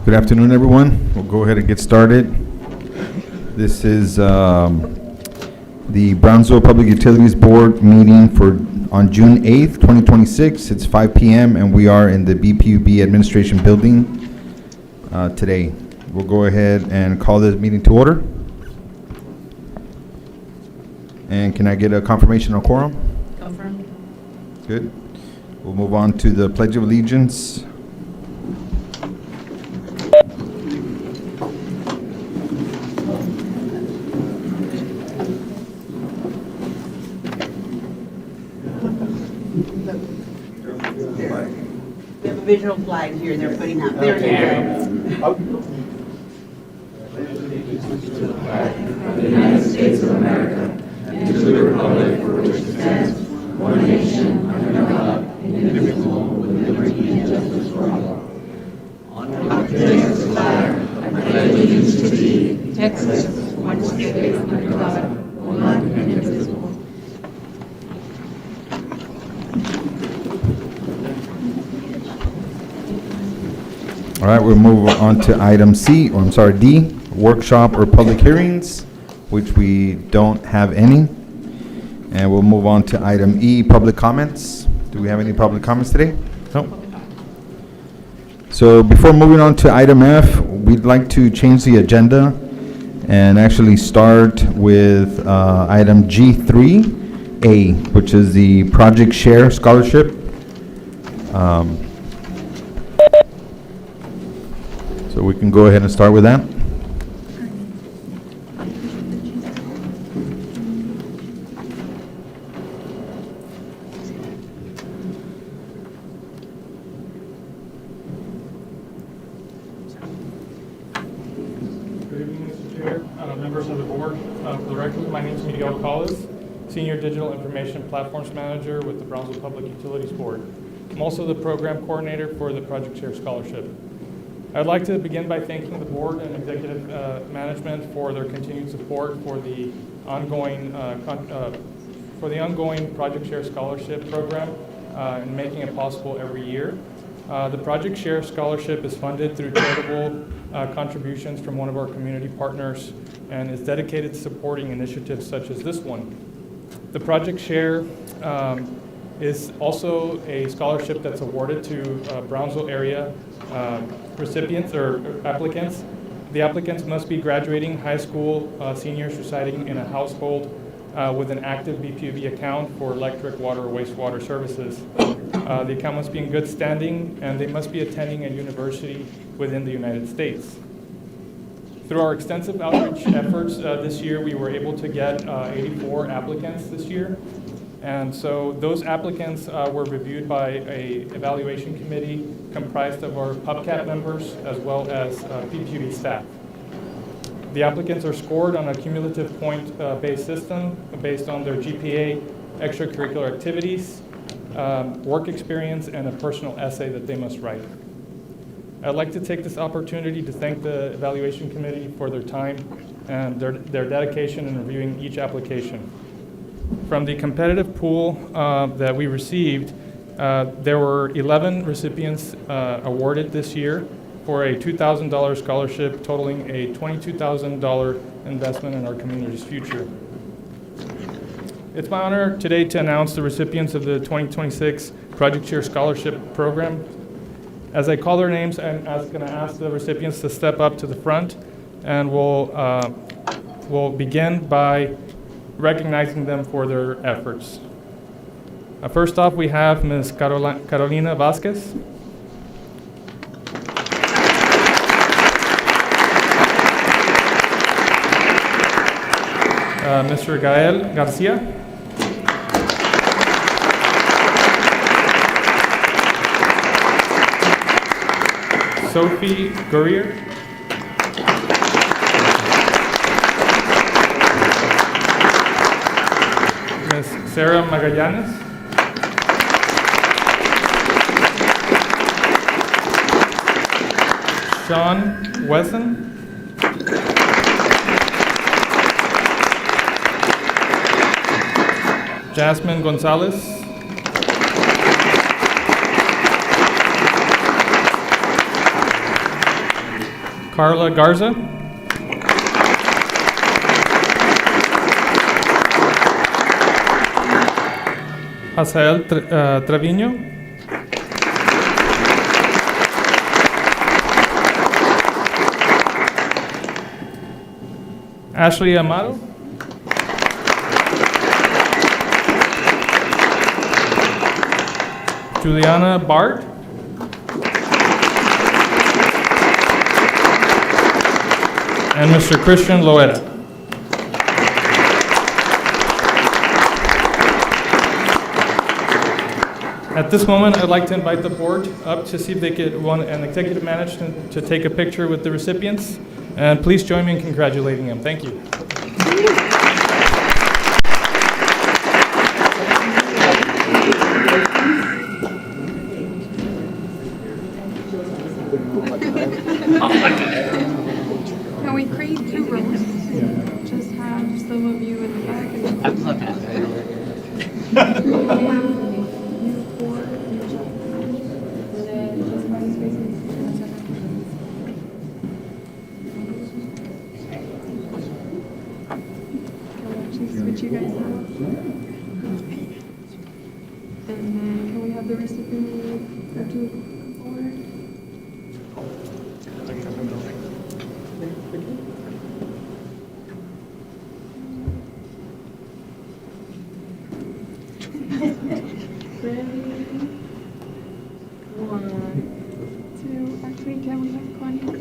Good afternoon, everyone. We'll go ahead and get started. This is the Brownsville Public Utilities Board meeting on June 8th, 2026. It's 5 p.m. and we are in the BPUB Administration Building today. We'll go ahead and call this meeting to order. And can I get a confirmation of quorum? Confirmed. Good. We'll move on to the Pledge of Allegiance. We have a visual flag here they're putting up. There you go. The United States of America, and to the republic for which it stands, one nation, under God, indivisible, with liberty and justice for all. On Texas flag, I pledge allegiance to thee, Texas, one state under God, one and indivisible. All right, we'll move on to item D, workshop or public hearings, which we don't have any. And we'll move on to item E, public comments. Do we have any public comments today? No. So before moving on to item F, we'd like to change the agenda and actually start with item G3A, which is the Project Share Scholarship. So we can go ahead and start with that. Good evening, Mr. Chair, members of the board. For the record, my name is Miguel Collis, Senior Digital Information Platforms Manager with the Brownsville Public Utilities Board. I'm also the program coordinator for the Project Share Scholarship. I'd like to begin by thanking the board and executive management for their continued support for the ongoing Project Share Scholarship program and making it possible every year. The Project Share Scholarship is funded through charitable contributions from one of our community partners and is dedicated to supporting initiatives such as this one. The Project Share is also a scholarship that's awarded to Brownsville area recipients or applicants. The applicants must be graduating high school, seniors residing in a household with an active BPUB account for electric, water, or wastewater services. The account must be in good standing, and they must be attending a university within the United States. Through our extensive outreach efforts this year, we were able to get 84 applicants this year. And so those applicants were reviewed by an evaluation committee comprised of our PubCat members as well as BPUB staff. The applicants are scored on a cumulative point-based system based on their GPA, extracurricular activities, work experience, and a personal essay that they must write. I'd like to take this opportunity to thank the evaluation committee for their time and their dedication in reviewing each application. From the competitive pool that we received, there were 11 recipients awarded this year for a $2,000 scholarship totaling a $22,000 investment in our community's future. It's my honor today to announce the recipients of the 2026 Project Share Scholarship Program. As I call their names, I'm going to ask the recipients to step up to the front, and we'll begin by recognizing them for their efforts. First off, we have Ms. Carolina Vasquez. Mr. Gael Garcia. Sophie Gurrier. Ms. Sarah Magallanes. Sean Wesson. Jasmine Gonzalez. Carla Garza. Hazael Trevino. Ashley Amado. Juliana Bart. And Mr. Christian Loera. At this moment, I'd like to invite the board up to see if they could want an executive manager to take a picture with the recipients. And please join me in congratulating them. Thank you. Can we create 2 rows? Just have some of you in the back and I'd love that. you 4 in the chat. And then just my space in the center. Can we actually switch you guys out? And then can we have the recipient or 2 come forward? Ready? 1, 2. Actually, can we have Connie go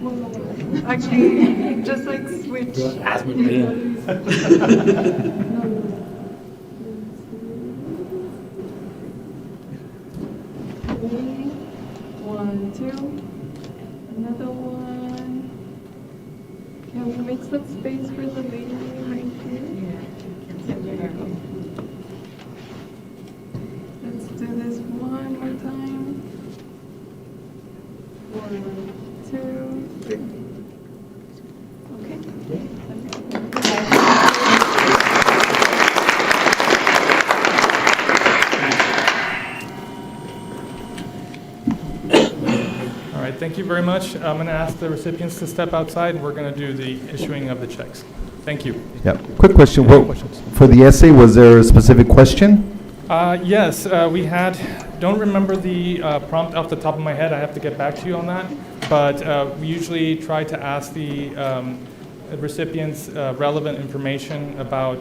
forward? Actually, just like switch. Ready? 1, 2. Another one. Can we make some space for the lady right here? Let's do this one more time. 1, 2, 3. All right, thank you very much. I'm going to ask the recipients to step outside, and we're going to do the issuing of the checks. Thank you. Yeah. Quick question. Any What, questions? for the essay, was there a specific question? Yes, we had, don't remember the prompt off the top of my head. I have to get back to you on that. But we usually try to ask the recipients relevant information about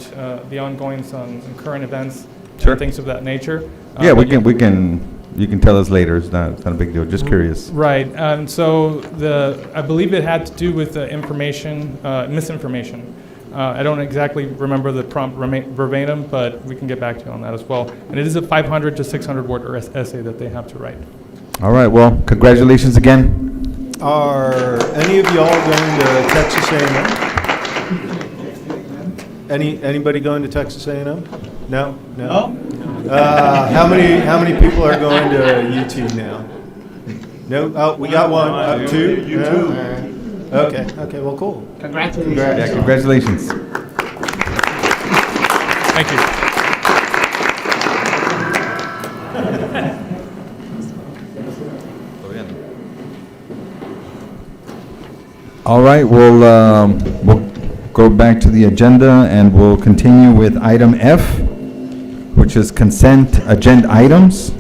the ongoings on current events Sure. and things of that nature. Yeah, but you can tell us later. It's not a big deal. Just curious. Right, so I believe it had to do with the information, misinformation. I don't exactly remember the prompt verbatim, but we can get back to you on that as well. And it is a 500 to 600 word essay that they have to write. All right. Well, congratulations again. Are any of y'all going to Texas A&M? Anybody going to Texas A&M? No? No? How many people are going to UT now? No? Oh, we got one. 2? You too. Okay, well, cool. Congratulations. Yeah, congratulations. Thank you. All right, we'll go back to the agenda and we'll continue with item F, which is consent agenda items.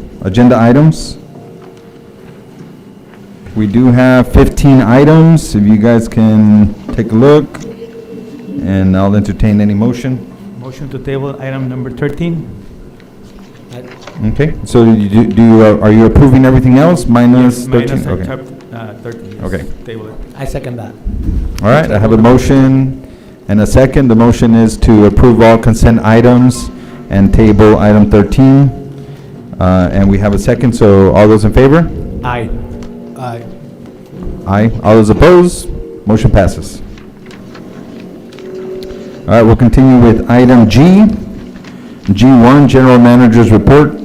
We do have 15 items, if you guys can take a look, and I'll entertain any motion. Motion to table item number 13. Okay, so are you approving everything else minus 13? Okay. 13. yes. Okay. Table it. I second that. All right, I have a motion and a second. The motion is to approve all consent items and table item 13. And we have a second, so all those in favor? Aye. Aye. Aye. All those opposed? Motion passes. All right, we'll continue with item G. G1, General Manager's Report.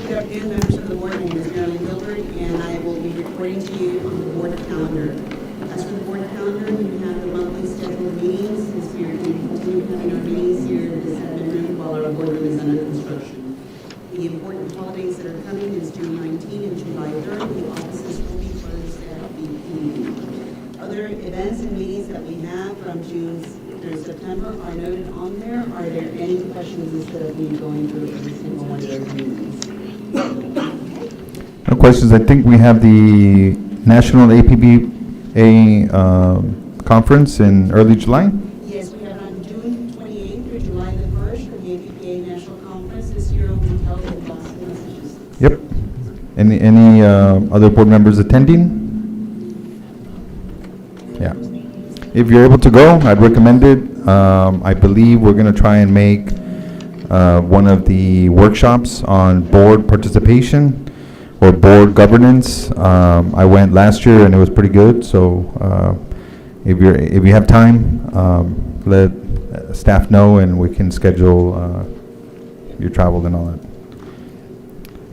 Good afternoon, members of the board. My name is Marilyn Gilbert, and I will be reporting to you on the board calendar. As for the board calendar, we have the monthly scheduled meetings. This year, we continue having our meetings here in this admin room while our construction. The important holidays that are coming is June 19 and July 3rd. The offices will be closed at BP. Other events and meetings that we have from June through September are noted on there. Are there any questions instead of me going through every single one of those meetings? No questions. I think we have the National APBA conference in early July. Yes, we have on June 28th through July the 1st for the APPA National Conference. This year will be held in Boston, Massachusetts. Yep. Any other board members attending? Yeah. If you're able to go, I'd recommend it. I believe we're going to try and make one of the workshops on board participation or board governance. I went last year and it was pretty good. So if you have time, let staff know and we can schedule your travel and all that.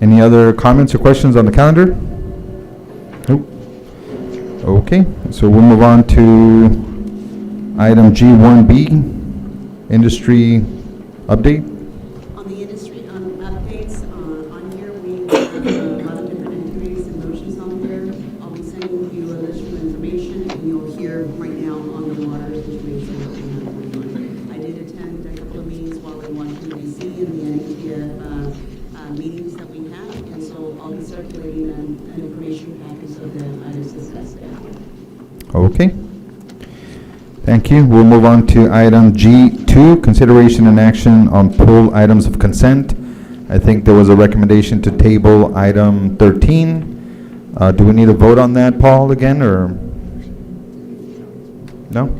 Any other comments or questions on the calendar? Nope. Okay, so we'll move on to item G1B, industry update. On the industry updates, on here, we have a lot of different activities and motions on there. I'll be sending you a list of information, and you'll hear right now on the water situation that we have going on. I did attend a couple of meetings while in Washington, D.C., in the NATF meetings that we have, and so I'll be circulating an information package of the items discussed there. Okay. Thank you. We'll move on to item G2, consideration and action on pull items of consent. I think there was a recommendation to table item 13. Do we need a vote on that, Paul, again, or? No?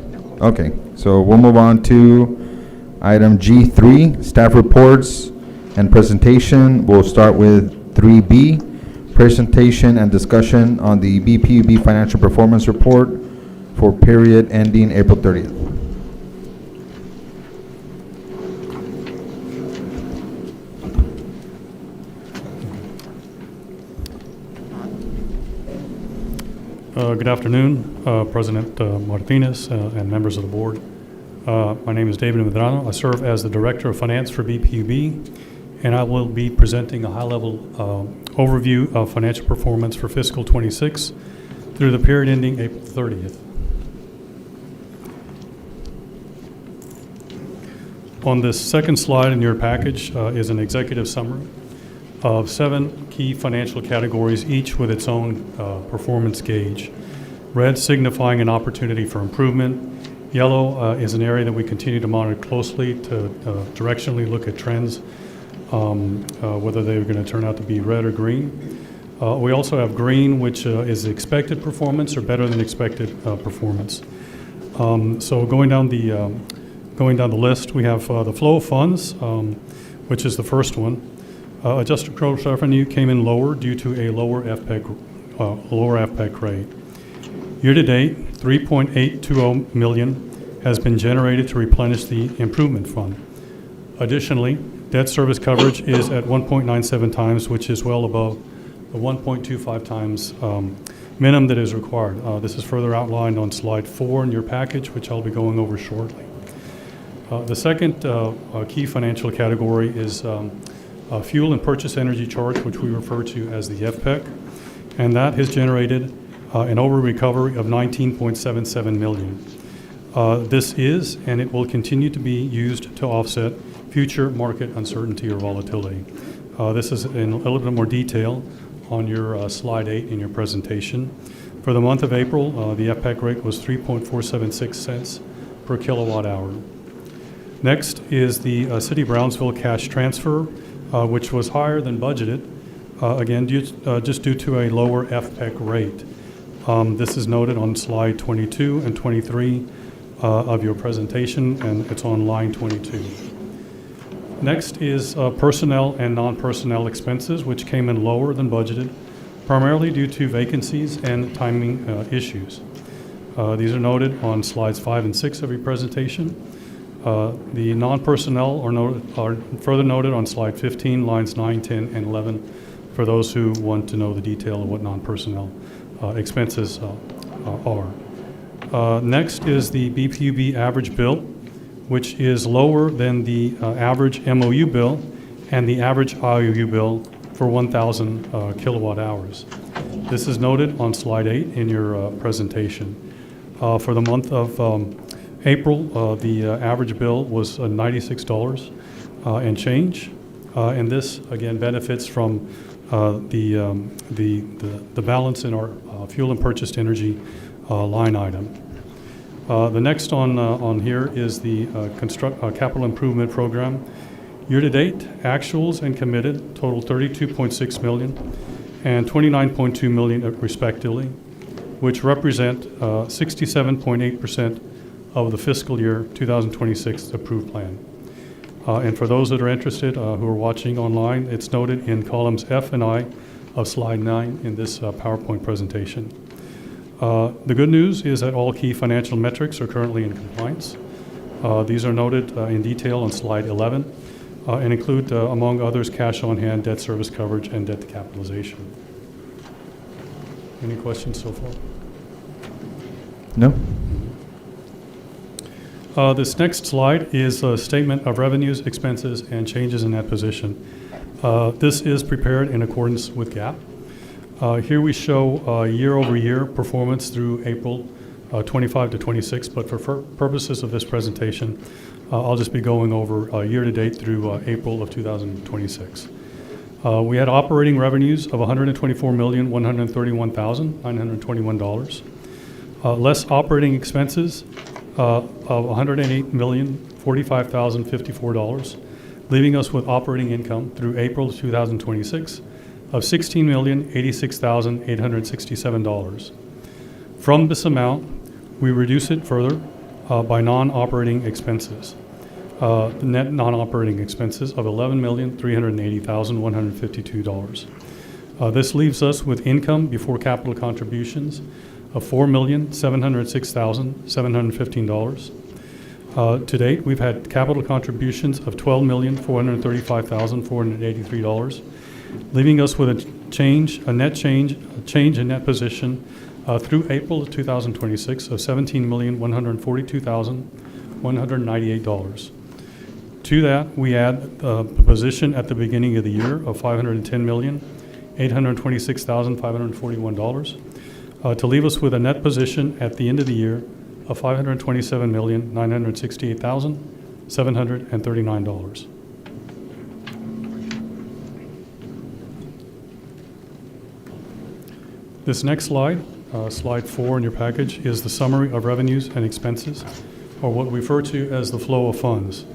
Okay, so we'll move on to item G3, staff reports and presentation. We'll start with 3B, presentation and discussion on the BPUB financial performance report for period ending April 30th. Good afternoon, President Martinez and members of the board. My name is David Medrano. I serve as the Director of Finance for BPUB, and I will be presenting a high-level overview of financial performance for fiscal 26 through the period ending April 30th. On this second slide in your package is an executive summary of 7 key financial categories, each with its own performance gauge. Red signifying an opportunity for improvement. Yellow is an area that we continue to monitor closely to directionally look at trends, whether they're going to turn out to be red or green. We also have green, which is expected performance or better than expected performance. So going down the list, we have the flow of funds, which is the first one. Adjusted gross revenue came in lower due to a lower FPEC rate. Year to date, $3.820 million has been generated to replenish the improvement fund. Additionally, debt service coverage is at 1.97 times, which is well above the 1.25 times minimum that is required. This is further outlined on slide 4 in your package, which I'll be going over shortly. The second key financial category is fuel and purchase energy charge, which we refer to as the FPEC, and that has generated an over-recovery of $19.77 million. This is, and it will continue to be used to offset future market uncertainty or volatility. This is in a little bit more detail on your slide 8 in your presentation. For the month of April, the FPEC rate was 3.476 cents per kilowatt hour. Next is the City of Brownsville cash transfer, which was higher than budgeted, again, just due to a lower FPEC rate. This is noted on slide 22 and 23 of your presentation, and it's on line 22. Next is personnel and non-personnel expenses, which came in lower than budgeted, primarily due to vacancies and timing issues. These are noted on slides 5 and 6 of your presentation. The non-personnel are further noted on slide 15, lines 9, 10, and 11, for those who want to know the detail of what non-personnel expenses are. Next is the BPUB average bill, which is lower than the average MOU bill and the average IOU bill for 1,000 kilowatt hours. This is noted on slide 8 in your presentation. For the month of April, the average bill was $96 and change, and this again benefits from the balance in our fuel and purchased energy line item. The next on here is the capital improvement program. Year to date, actuals and committed total $32.6 million and $29.2 million respectively, which represent 67.8% of the fiscal year 2026 approved plan. And for those that are interested who are watching online, it's noted in columns F and I of slide 9 in this PowerPoint presentation. The good news is that all key financial metrics are currently in compliance. These are noted in detail on slide 11 and include, among others, cash on hand, debt service coverage, and debt to capitalization. Any questions so far? No? This next slide is a statement of revenues, expenses, and changes in that position. This is prepared in accordance with GAAP. Here we show year-over-year performance through April 25 to 26, but for purposes of this presentation, I'll just be going over year-to-date through April of 2026. We had operating revenues of $124,131,921, less operating expenses of $108,045,054, leaving us with operating income through April 2026 of $16,086,867. From this amount, we reduce it further by non-operating expenses. The net non-operating expenses of $11,380,152. This leaves us with income before capital contributions of $4,706,715. To date, we've had capital contributions of $12,435,483, leaving us with a change in net position through April of 2026 of $17,142,198. To that, we add the position at the beginning of the year of $510,826,541 to leave us with a net position at the end of the year of $527,968,739. This next slide, slide 4 in your package, is the summary of revenues and expenses, or what we refer to as the flow of funds.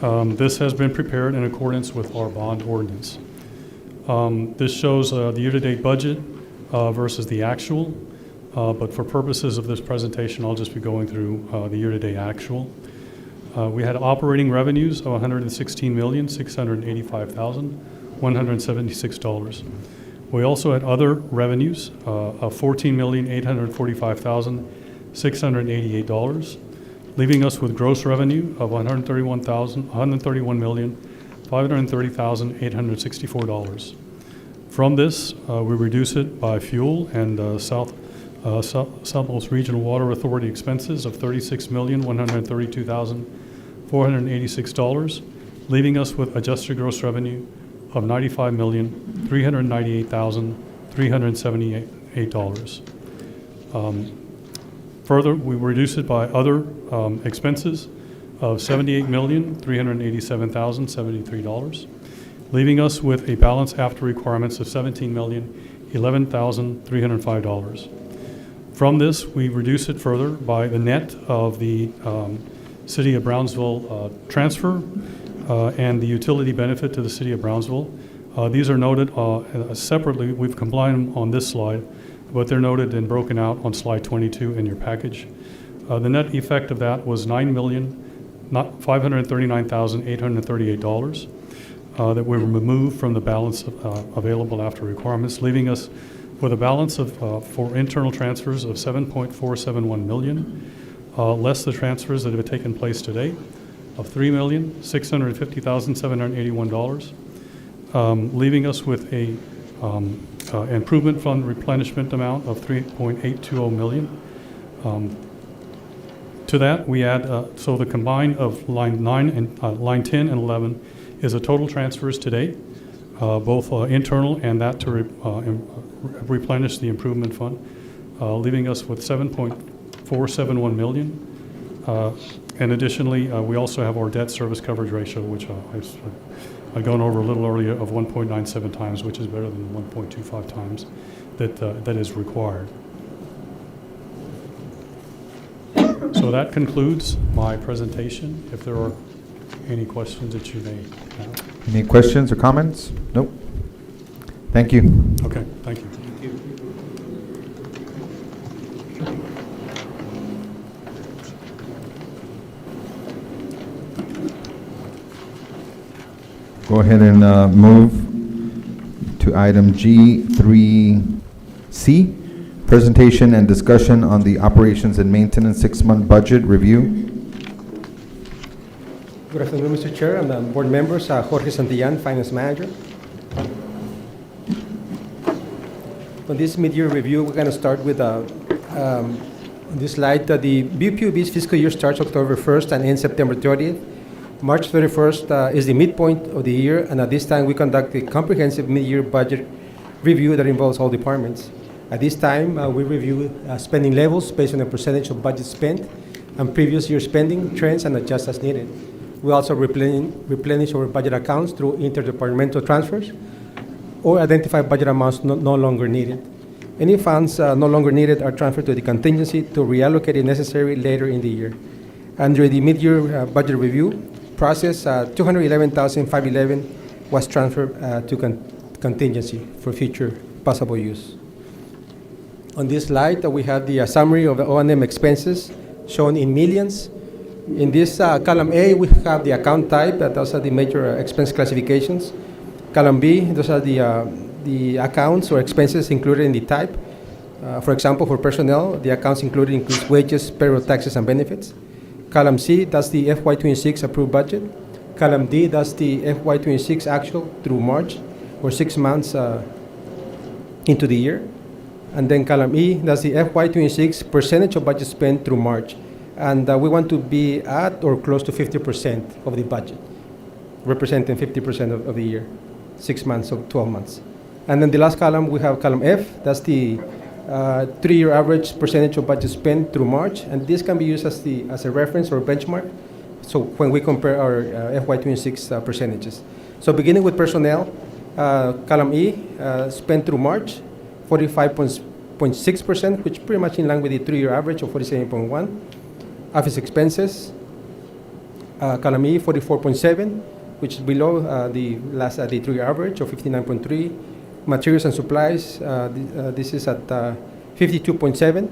This has been prepared in accordance with our bond ordinance. This shows the year-to-date budget versus the actual, but for purposes of this presentation, I'll just be going through the year-to-date actual. We had operating revenues of $116,685,176. We also had other revenues of $14,845,688, leaving us with gross revenue of $131,530,864. From this, we reduce it by fuel and Southwest Regional Water Authority expenses of $36,132,486, leaving us with adjusted gross revenue of $95,398,378. Further, we reduce it by other expenses of $78,387,073, leaving us with a balance after requirements of $17,011,305. From this, we reduce it further by the net of the City of Brownsville transfer and the utility benefit to the City of Brownsville. These are noted separately. We've combined them on this slide, but they're noted and broken out on slide 22 in your package. The net effect of that was $9,539,838 that were removed from the balance available after requirements, leaving us with a balance of for internal transfers of $7.471 million, less the transfers that have taken place to date of $3,650,781, leaving us with a improvement fund replenishment amount of $3.820 million. To that, we add so the combine of line 10 and 11 is the total transfers to date, both internal and that to replenish the improvement fund, leaving us with $7.471 million. And additionally, we also have our debt service coverage ratio, which I've gone over a little earlier, of 1.97 times, which is better than 1.25 times that is required. So that concludes my presentation. If there are any questions that you may have. Any questions or comments? Nope. Thank you. Okay, thank you. Go ahead and move to item G3C, presentation and discussion on the operations and maintenance 6-month budget review. Good afternoon, Mr. Chair and board members. Jorge Santillan, Finance Manager. On this mid-year review, we're going to start with on this slide. The BPUB's fiscal year starts October 1st and ends September 30th. March 31st is the midpoint of the year, and at this time we conduct a comprehensive mid-year budget review that involves all departments. At this time, we review spending levels based on the percentage of budget spent and previous year spending trends and adjust as needed. We also replenish our budget accounts through interdepartmental transfers or identify budget amounts no longer needed. Any funds no longer needed are transferred to the contingency to reallocate if necessary later in the year. Under the mid-year budget review process, $211,511 was transferred to contingency for future possible use. On this slide, we have the summary of the O&M expenses shown in millions. In this column A, we have the account type. Those are the major expense classifications. Column B, those are the accounts or expenses included in the type. For example, for personnel, the accounts includes wages, payroll, taxes, and benefits. Column C, that's the FY26 approved budget. Column D, that's the FY26 actual through March, or 6 months into the year. And then column E, that's the FY26 percentage of budget spent through March. And we want to be at or close to 50% of the budget, representing 50% of the year, 6 months or 12 months. And then the last column, we have column F, that's the 3-year average percentage of budget spent through March, and this can be used as a reference or benchmark. So when we compare our FY26 percentages. So beginning with personnel, column E, spent through March, 45.6%, which pretty much in line with the 3-year average of 47.1. Office expenses, column E, 44.7, which is below the 3-year average of 59.3. Materials and supplies, this is at 52.7,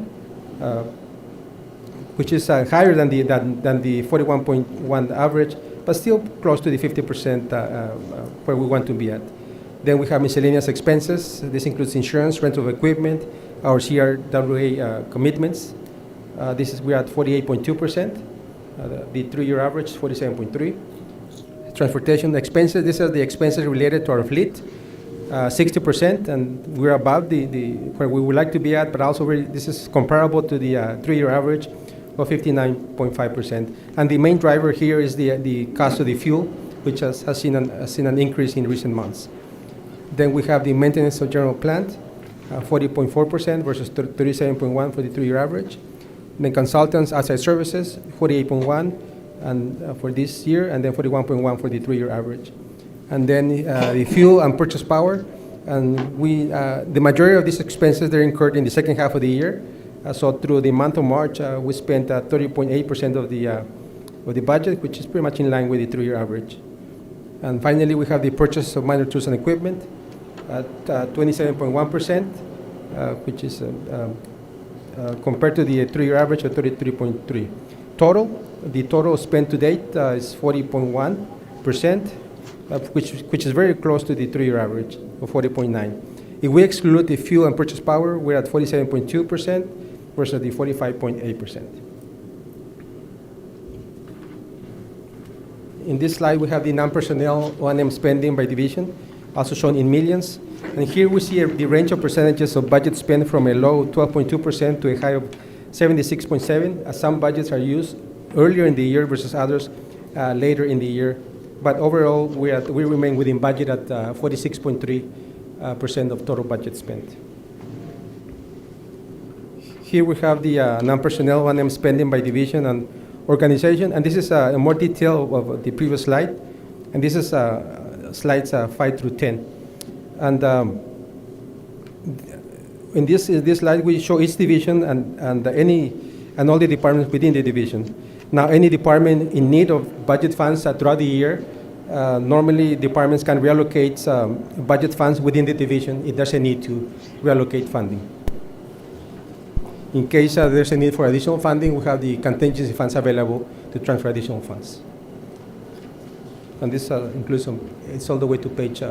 which is higher than the 41.1 average, but still close to the 50% where we want to be at. Then we have miscellaneous expenses. This includes insurance, rental of equipment, our CRWA commitments. We're at 48.2%. The 3-year average is 47.3. Transportation expenses, these are the expenses related to our fleet. 60%, and we're above where we would like to be at, but also this is comparable to the 3-year average of 59.5%. And the main driver here is the cost of the fuel, which has seen an increase in recent months. Then we have the maintenance of general plant, 40.4% versus 37.1% for the 3-year average. Then consultants, outside services, 48.1% and for this year, and then 41.1% for the 3-year average. And then the fuel and purchase power, and the majority of these expenses, they're incurred in the second half of the year. So through the month of March, we spent 30.8% of the budget, which is pretty much in line with the 3-year average. And finally, we have the purchase of minor tools and equipment at 27.1%, which is compared to the 3-year average of 33.3%. The total spent to date is 40.1%. Which is very close to the 3-year average of 40.9%. If we exclude the fuel and purchase power, we're at 47.2% versus the 45.8%. In this slide, we have the non-personnel O&M spending by division, also shown in millions. And here we see the range of percentages of budget spent from a low 12.2% to a high of 76.7%, as some budgets are used earlier in the year versus others later in the year. But overall, we remain within budget at 46.3% of total budget spent. Here we have the non-personnel 1M spending by division and organization, and this is a more detail of the previous slide, and this is slides 5 through 10. And in this slide, we show each division and all the departments within the division. Now, any department in need of budget funds throughout the year, normally departments can reallocate budget funds within the division if there's a need to reallocate funding. In case there's a need for additional funding, we have the contingency funds available to transfer additional funds. And this includes it's all the way to page,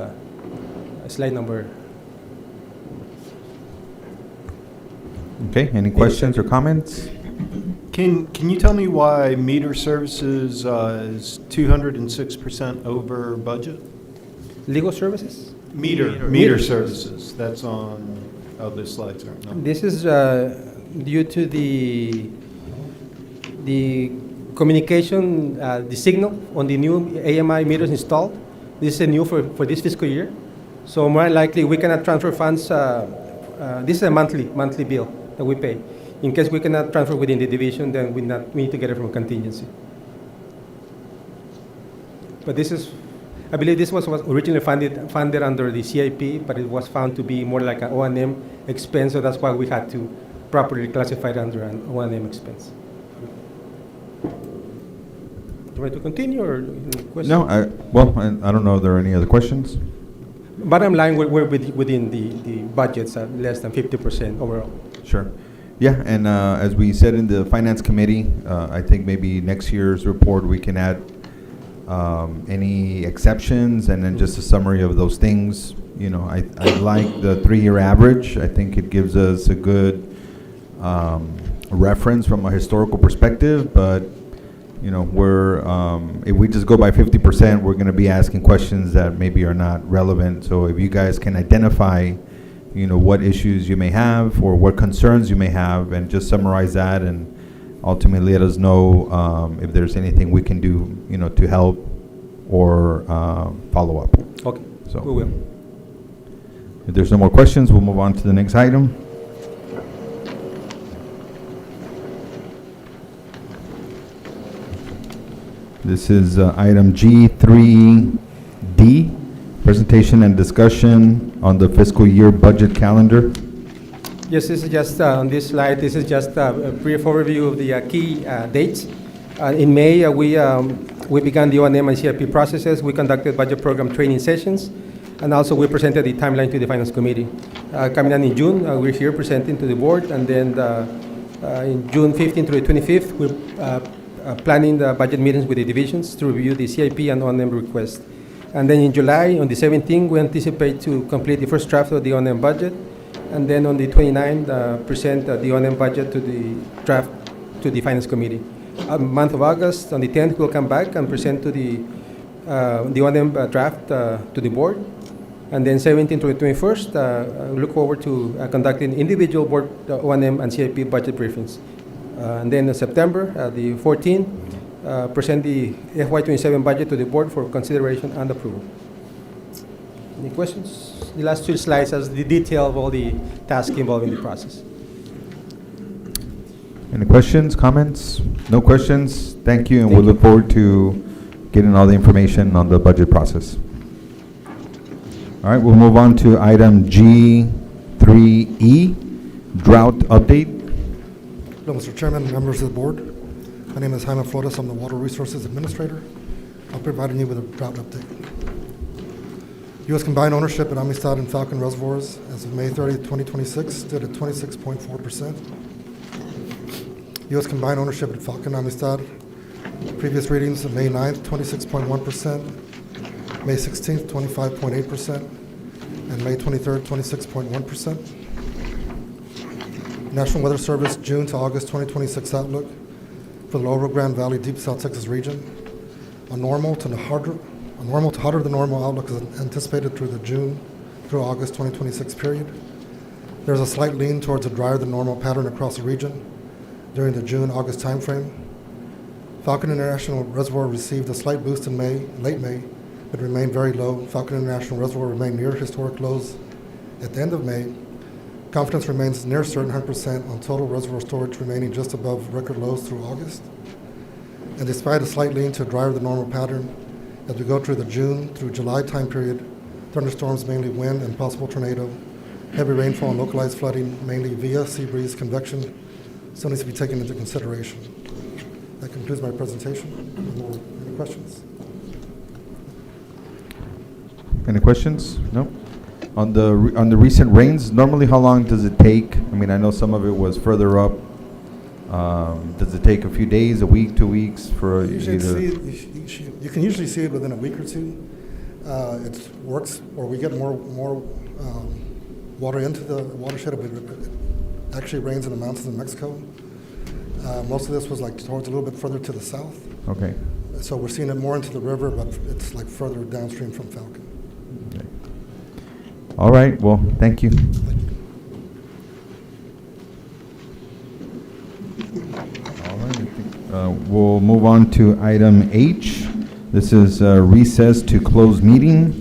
slide number. Okay, any questions or comments? Can you tell me why meter services is 206% over budget? Legal services? Meter services, that's on, this slide's are, no. This is due to the communication, the signal on the new AMI meters installed. This is new for this fiscal year. So more likely, we cannot transfer funds. This is a monthly bill that we pay. In case we cannot transfer within the division, then we need to get it from contingency. But this is, I believe this was originally funded under the CIP, but it was found to be more like an O&M expense, so that's why we had to properly classify it under an O&M expense. Do you want to continue or any questions? No, I don't know if there are any other questions. Bottom line, we're within the budgets at less than 50% overall. Sure. Yeah, and as we said in the Finance Committee, I think maybe next year's report we can add any exceptions and then just a summary of those things. You know, I like the 3-year average. I think it gives us a good reference from a historical perspective, but you know, if we just go by 50%, we're going to be asking questions that maybe are not relevant. So if you guys can identify, you know, what issues you may have or what concerns you may have, and just summarize that, and ultimately let us know if there's anything we can do, you know, to help or follow up. Okay, So we will. if there's no more questions, we'll move on to the next item. This is item G3D, presentation and discussion on the fiscal year budget calendar. Yes, this is just on this slide. This is just a brief overview of the key dates. In May, we began the O&M and CIP processes. We conducted budget program training sessions, and also we presented the timeline to the Finance Committee. Coming on in June, we're here presenting to the board, and then in June 15th through the 25th, we're planning the budget meetings with the divisions to review the CIP and O&M request. And then in July, on the 17th, we anticipate to complete the first draft of the O&M budget, and then on the 29th, present the O&M budget to the draft to the Finance Committee. Month of August, on the 10th, we'll come back and present to the O&M draft to the board. And then 17th to the 21st, we look forward to conducting individual board O&M and CIP budget briefings. And then in September, the 14th, present the FY27 budget to the board for consideration and approval. Any questions? The last 2 slides has the detail of all the tasks involved in the process. Any questions, comments? No questions? Thank you, and we'll look forward to getting all the information on the budget process. All right, we'll move on to item G3E, drought update. Hello, Mr. Chairman, members of the board. My name is Jaime Flores. I'm the Water Resources Administrator. I'll be providing you with a drought update. U.S. combined ownership at Amistad and Falcon reservoirs as of May 30, 2026 stood at 26.4%. U.S. combined ownership at Falcon Amistad, previous readings of May 9th, 26.1%, May 16th, 25.8%, and May 23rd, 26.1%. National Weather Service June to August 2026 outlook for the Lower Grand Valley, Deep South Texas region. A normal to hotter than normal outlook is anticipated through the June through August 2026 period. There's a slight lean towards a drier than normal pattern across the region during the June-August timeframe. Falcon International Reservoir received a slight boost in late May, but remained very low. Falcon International Reservoir remained near historic lows at the end of May. Confidence remains near certain 100% on total reservoir storage, remaining just above record lows through August. And despite a slight lean to a drier than normal pattern, as we go through the June through July time period, thunderstorms, mainly wind and possible tornado, heavy rainfall and localized flooding, mainly via sea breeze convection, still needs to be taken into consideration. That concludes my presentation. Any questions? Any questions? No? On the recent rains, normally how long does it take? I mean, I know some of it was further up. Does it take a few days, a week, 2 weeks for You can usually see it within a week or two. It works, or we get more water into the watershed. It actually rains in the mountains in Mexico. Most of this was like towards a little bit further to the south. Okay. So we're seeing it more into the river, but it's like further downstream from Falcon. Okay. All right, well, thank you. All right, I think, we'll move on to item H. This is recess to close meeting.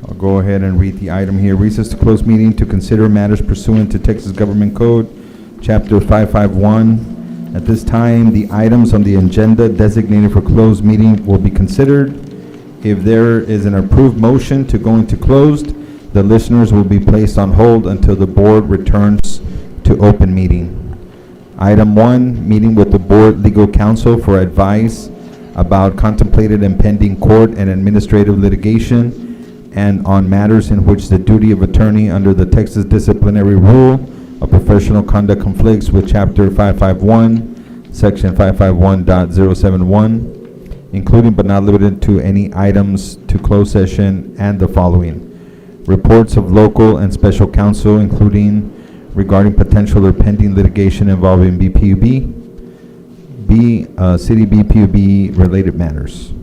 I'll go ahead and read the item here. Recess to close meeting to consider matters pursuant to Texas Government Code, Chapter 551. At this time, the items on the agenda designated for closed meeting will be considered. If there is an approved motion to go into closed, the listeners will be placed on hold until the board returns to open meeting. Item 1, meeting with the board legal counsel for advice about contemplated and pending court and administrative litigation and on matters in which the duty of attorney under the Texas disciplinary rule of professional conduct conflicts with Chapter 551, Section 551.071, including but not limited to any items to closed session and the following: reports of local and special counsel, including regarding potential or pending litigation involving BPUB, city BPUB related matters.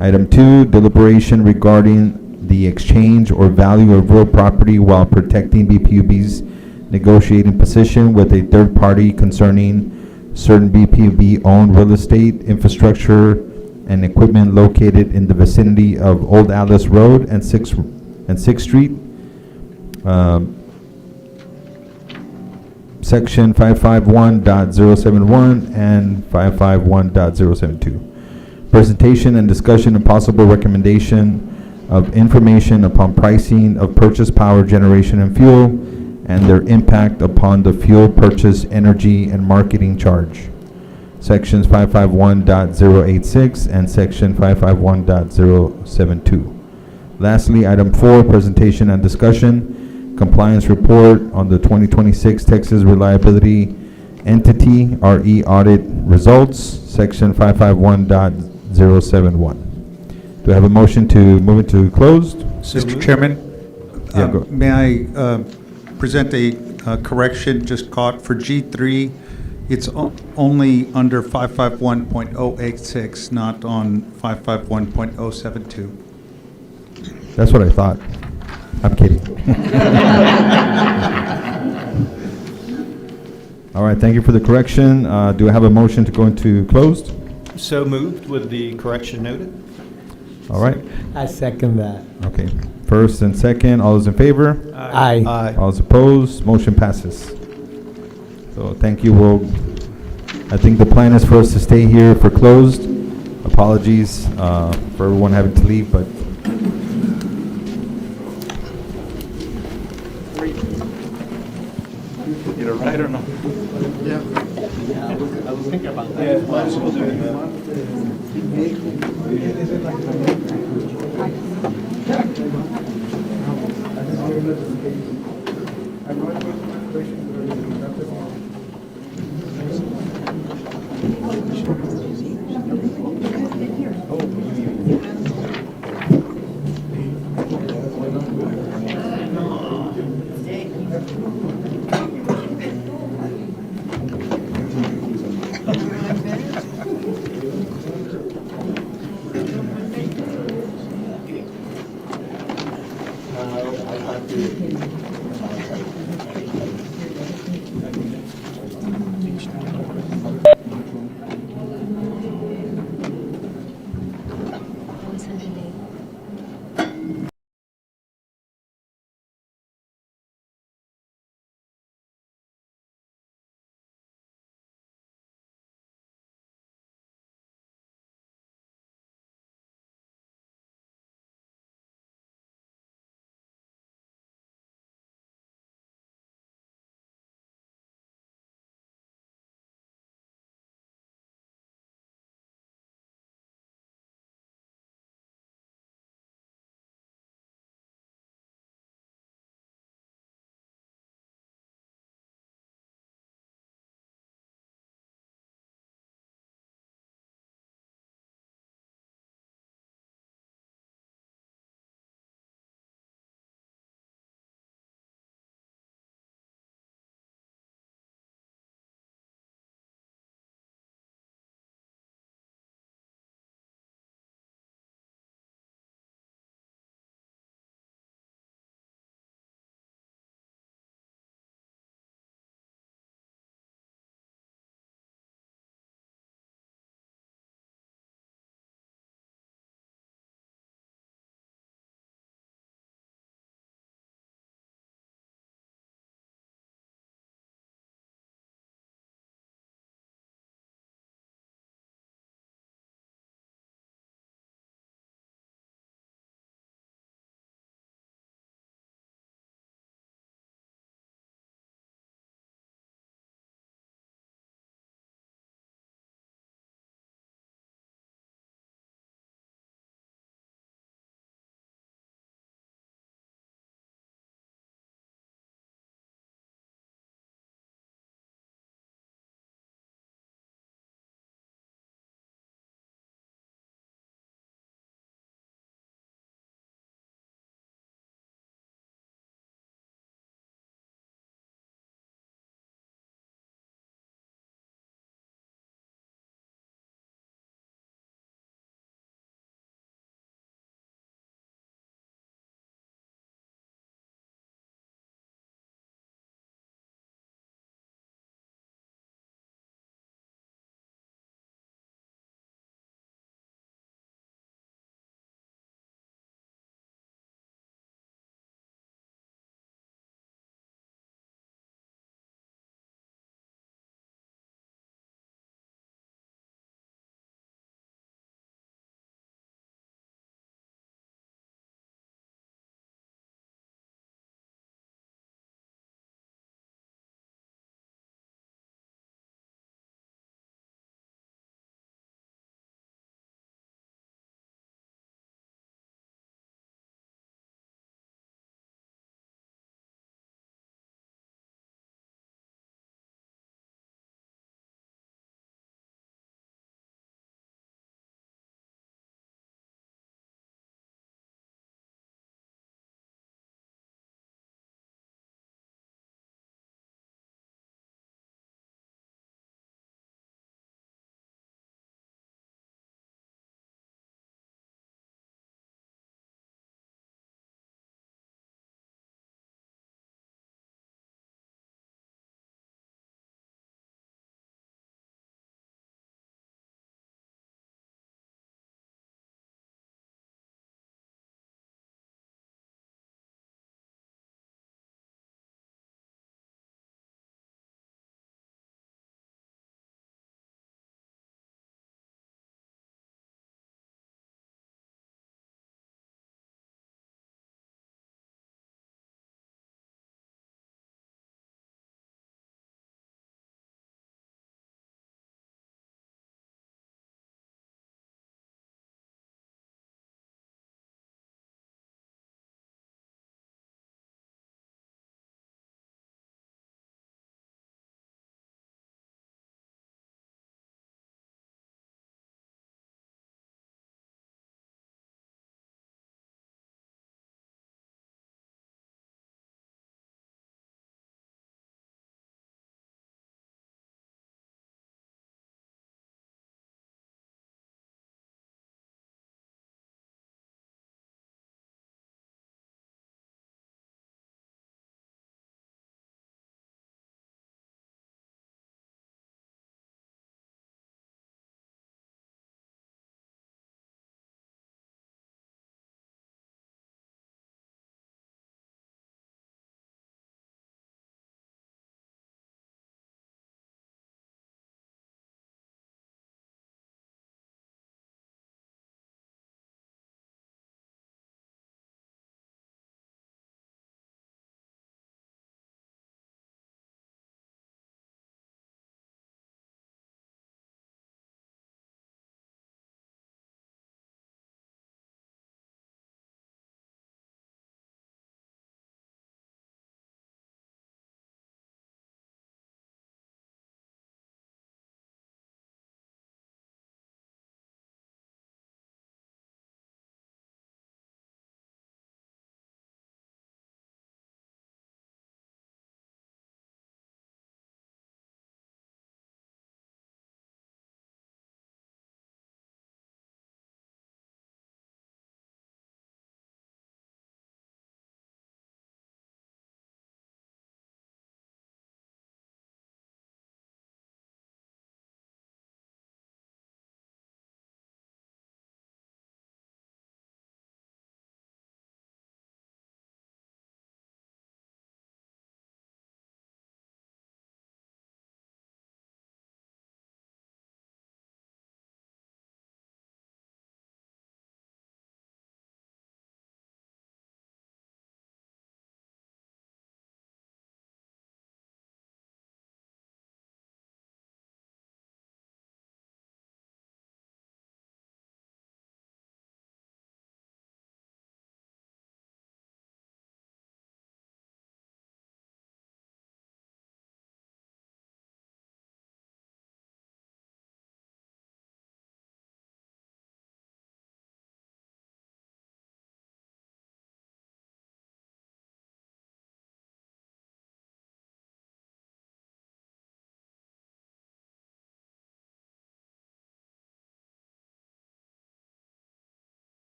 Item 2, deliberation regarding the exchange or value of real property while protecting BPUB's negotiating position with a third party concerning certain BPUB-owned real estate, infrastructure, and equipment located in the vicinity of Old Alice Road and 6th Street. Section 551.071 and 551.072. Presentation and discussion of possible recommendation of information upon pricing of purchased power generation and fuel and their impact upon the fuel purchase, energy, and marketing charge. Sections 551.086 and Section 551.072. Lastly, item 4, presentation and discussion, compliance report on the 2026 Texas Reliability Entity RE audit results, Section 551.071. Do I have a motion to move into closed? Mr. Chairman, Yeah, go. may I present a correction just caught for G3? It's only under 551.086, not on 551.072. That's what I thought. I'm kidding. All right, thank you for the correction. Do I have a motion to go into closed? So moved with the correction noted. All right, I second that. okay. First and second, all those in favor? Aye. All those opposed, motion passes. So thank you. I think the plan is for us to stay here for closed. Apologies for everyone having to leave, but Get it right or no?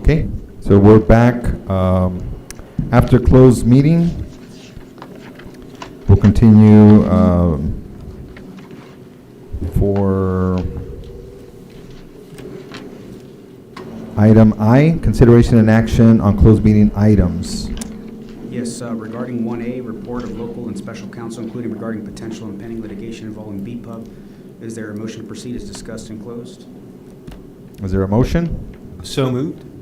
Okay, so we're back after closed meeting. We'll continue for item I, consideration and action on closed meeting items. Yes, regarding 1A, report of local and special counsel, including regarding potential and pending litigation involving BPUB. Is there a motion to proceed as discussed and closed? Is there a motion? So moved.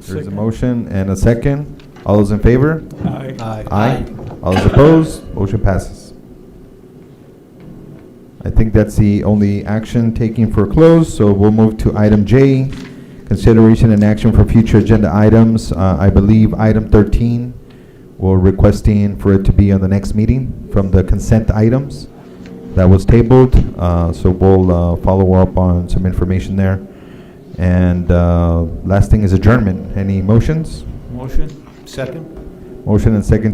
There's a motion and a second. All those in favor? Aye. Aye. All those opposed? Motion passes. I think that's the only action taken for close, so we'll move to item J, consideration and action for future agenda items. I believe item 13, we're requesting for it to be on the next meeting from the consent items that was tabled, so we'll follow up on some information there. And last thing is adjournment. Any motions? Motion? Second? Motion and second